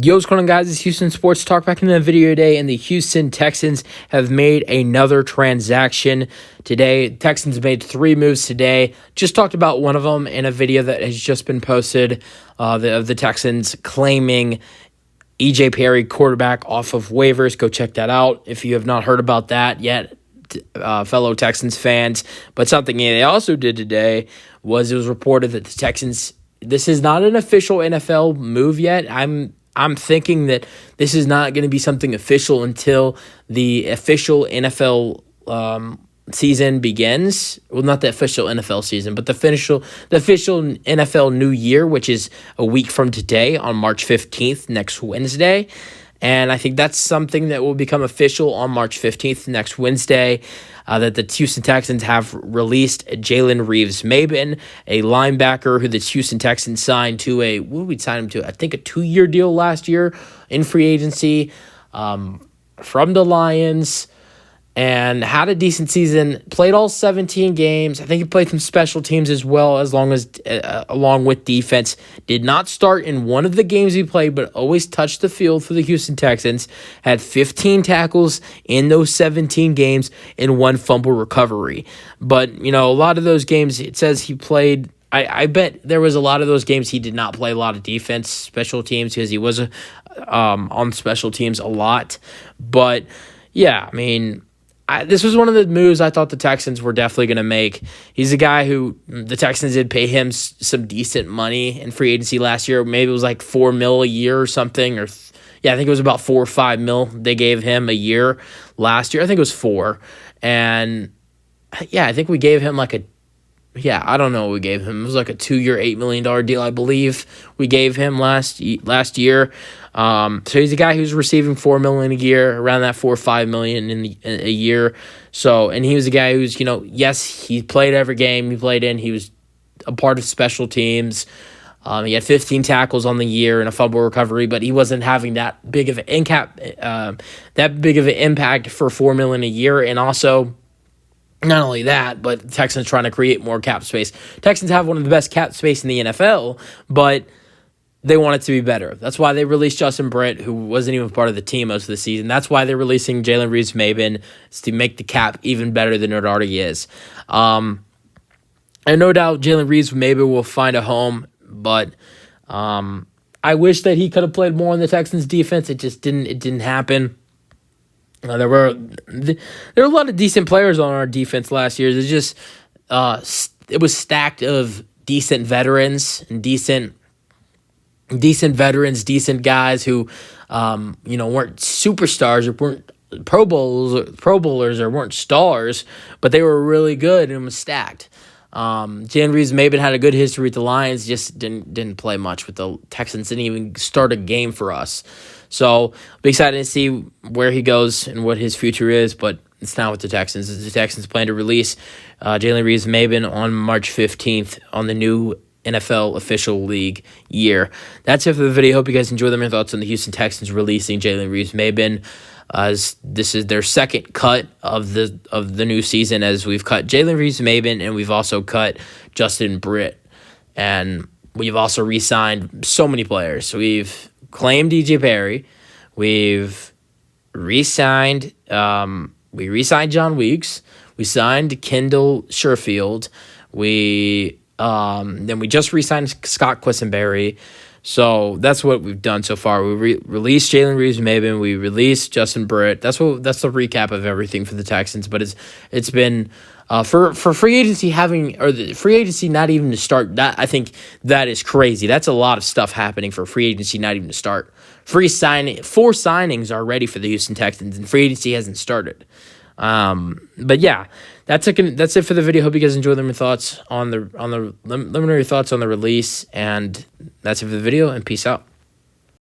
Yo, what's going on, guys? It's Houston Sports Talk back in the video today, and the Houston Texans have made another transaction today. Texans made 3 moves today. Just talked about one of them in a video that has just been posted of the Texans claiming E.J. Perry, quarterback, off of waivers. Go check that out if you have not heard about that yet, fellow Texans fans. But something they also did today was it was reported that the Texans, this is not an official NFL move yet. I'm thinking that this is not going to be something official until the official NFL season begins. Well, not the official NFL season, but the official NFL New Year, which is a week from today on March 15th, next Wednesday. And I think that's something that will become official on March 15th, next Wednesday, that the Houston Texans have released Jalen Reeves-Maybin, a linebacker who the Houston Texans signed to I think a 2-year deal last year in free agency from the Lions, and had a decent season, played all 17 games. I think he played some special teams as well, along with defense. Did not start in one of the games he played, but always touched the field for the Houston Texans. Had 15 tackles in those 17 games and 1 fumble recovery. But, a lot of those games, it says he played. I bet there was a lot of those games he did not play a lot of defense, special teams, because he was on special teams a lot. But, yeah, this was one of the moves I thought the Texans were definitely going to make. He's a guy who the Texans did pay him some decent money in free agency last year. Maybe it was like $4 million a year or something. I think it was about $4 or $5 million they gave him a year last year. I think it was 4. And, I think we gave him I don't know what we gave him. It was like a 2-year, $8 million deal, I believe we gave him last year. So he's a guy who's receiving $4 million a year, around that $4 or $5 million in a year. So, and he was a guy who's, yes, he played every game he played in. He was a part of special teams. He had 15 tackles on the year and a fumble recovery, but he wasn't having that big of an impact for $4 million a year. And also, not only that, but the Texans trying to create more cap space. Texans have one of the best cap space in the NFL, but they want it to be better. That's why they released Justin Britt, who wasn't even part of the team most of the season. That's why they're releasing Jalen Reeves-Maybin, is to make the cap even better than it already is. And no doubt Jalen Reeves-Maybin will find a home, but I wish that he could have played more on the Texans defense. It just didn't. It didn't happen. There were a lot of decent players on our defense last year. It's just it was stacked of decent veterans and decent guys who weren't superstars or weren't Pro Bowlers or weren't stars, but they were really good and was stacked. Jalen Reeves-Maybin had a good history with the Lions, just didn't play much with the Texans, didn't even start a game for us. So, I'll be excited to see where he goes and what his future is, but it's not with the Texans. The Texans plan to release Jalen Reeves-Maybin on March 15th on the new NFL official league year. That's it for the video. Hope you guys enjoy them. Your thoughts on the Houston Texans releasing Jalen Reeves-Maybin, as this is their second cut of the new season, as we've cut Jalen Reeves-Maybin and we've also cut Justin Britt, and we've also re-signed so many players. So we've claimed E.J. Perry, we've re-signed John Weeks, we signed Kendall Sherfield, then we just re-signed Scott Quisenberry. So that's what we've done so far. We released Jalen Reeves-Maybin. We released Justin Britt. That's the recap of everything for the Texans. But it's been for free agency the free agency not even to start. That, I think that is crazy. That's a lot of stuff happening for free agency not even to start. 4 signings are ready for the Houston Texans, and free agency hasn't started. But yeah, that's it for the video. Hope you guys enjoy your thoughts on the let me know your thoughts on the release, and that's it for the video, and peace out.